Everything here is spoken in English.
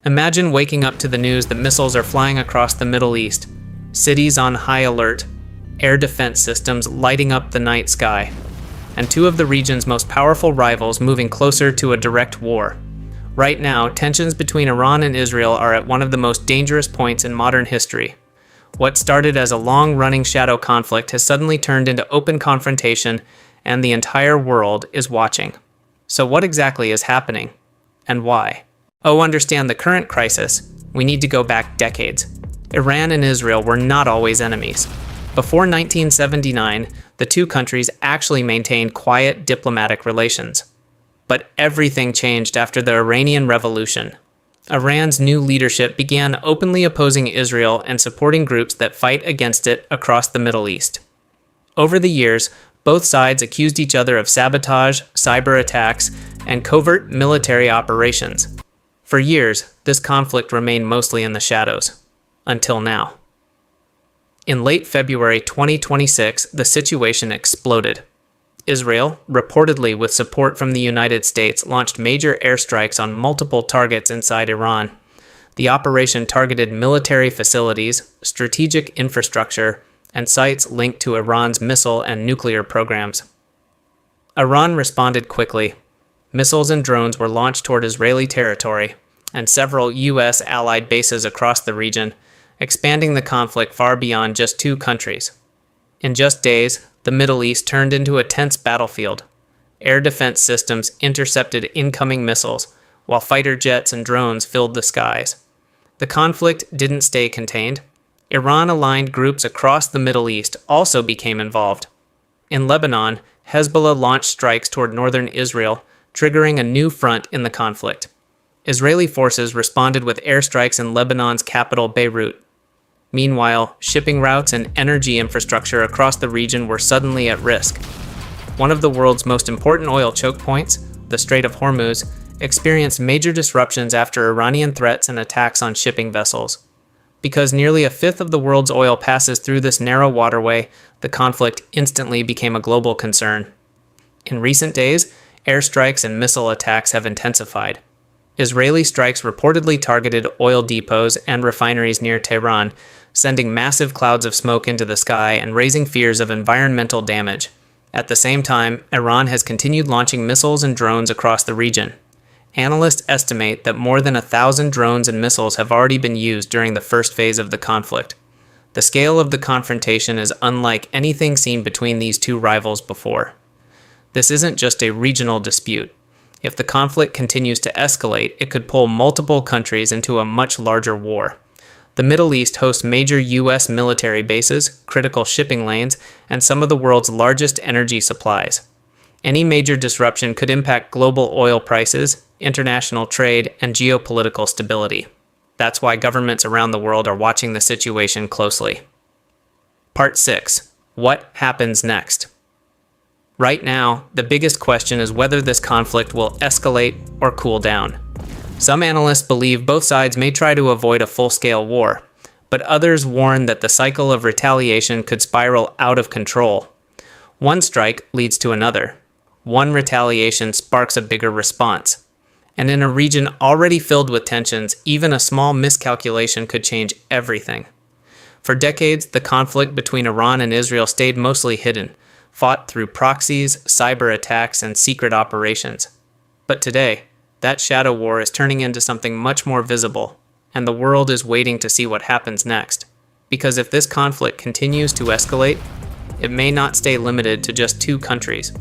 Imagine waking up to the news that missiles are flying across the Middle East, cities on high alert, air defense systems lighting up the night sky, and two of the region's most powerful rivals moving closer to a direct war. Right now, tensions between Iran and Israel are at one of the most dangerous points in modern history. What started as a long-running shadow conflict has suddenly turned into open confrontation, and the entire world is watching. So what exactly is happening, and why? To understand the current crisis, we need to go back decades. Iran and Israel were not always enemies. Before 1979, the two countries actually maintained quiet diplomatic relations. But everything changed after the Iranian Revolution. Iran's new leadership began openly opposing Israel and supporting groups that fight against it across the Middle East. Over the years, both sides accused each other of sabotage, cyber attacks, and covert military operations. For years, this conflict remained mostly in the shadows, until now. In late February 2026, the situation exploded. Israel, reportedly with support from the United States, launched major airstrikes on multiple targets inside Iran. The operation targeted military facilities, strategic infrastructure, and sites linked to Iran's missile and nuclear programs. Iran responded quickly. Missiles and drones were launched toward Israeli territory and several U.S. allied bases across the region, expanding the conflict far beyond just two countries. In just days, the Middle East turned into a tense battlefield. Air defense systems intercepted incoming missiles, while fighter jets and drones filled the skies. The conflict didn't stay contained. Iran-aligned groups across the Middle East also became involved. In Lebanon, Hezbollah launched strikes toward northern Israel, triggering a new front in the conflict. Israeli forces responded with airstrikes in Lebanon's capital Beirut. Meanwhile, shipping routes and energy infrastructure across the region were suddenly at risk. One of the world's most important oil choke points, the Strait of Hormuz, experienced major disruptions after Iranian threats and attacks on shipping vessels. Because nearly a fifth of the world's oil passes through this narrow waterway, the conflict instantly became a global concern. In recent days, airstrikes and missile attacks have intensified. Israeli strikes reportedly targeted oil depots and refineries near Tehran, sending massive clouds of smoke into the sky and raising fears of environmental damage. At the same time, Iran has continued launching missiles and drones across the region. Analysts estimate that more than 1,000 drones and missiles have already been used during the first phase of the conflict. The scale of the confrontation is unlike anything seen between these two rivals before. This isn't just a regional dispute. If the conflict continues to escalate, it could pull multiple countries into a much larger war. The Middle East hosts major U.S. military bases, critical shipping lanes, and some of the world's largest energy supplies. Any major disruption could impact global oil prices, international trade, and geopolitical stability. That's why governments around the world are watching the situation closely. Part 6. What happens next? Right now, the biggest question is whether this conflict will escalate or cool down. Some analysts believe both sides may try to avoid a full-scale war, but others warn that the cycle of retaliation could spiral out of control. One strike leads to another. One retaliation sparks a bigger response. And in a region already filled with tensions, even a small miscalculation could change everything. For decades, the conflict between Iran and Israel stayed mostly hidden, fought through proxies, cyber attacks, and secret operations. But today, that shadow war is turning into something much more visible, and the world is waiting to see what happens next. Because if this conflict continues to escalate, it may not stay limited to just two countries.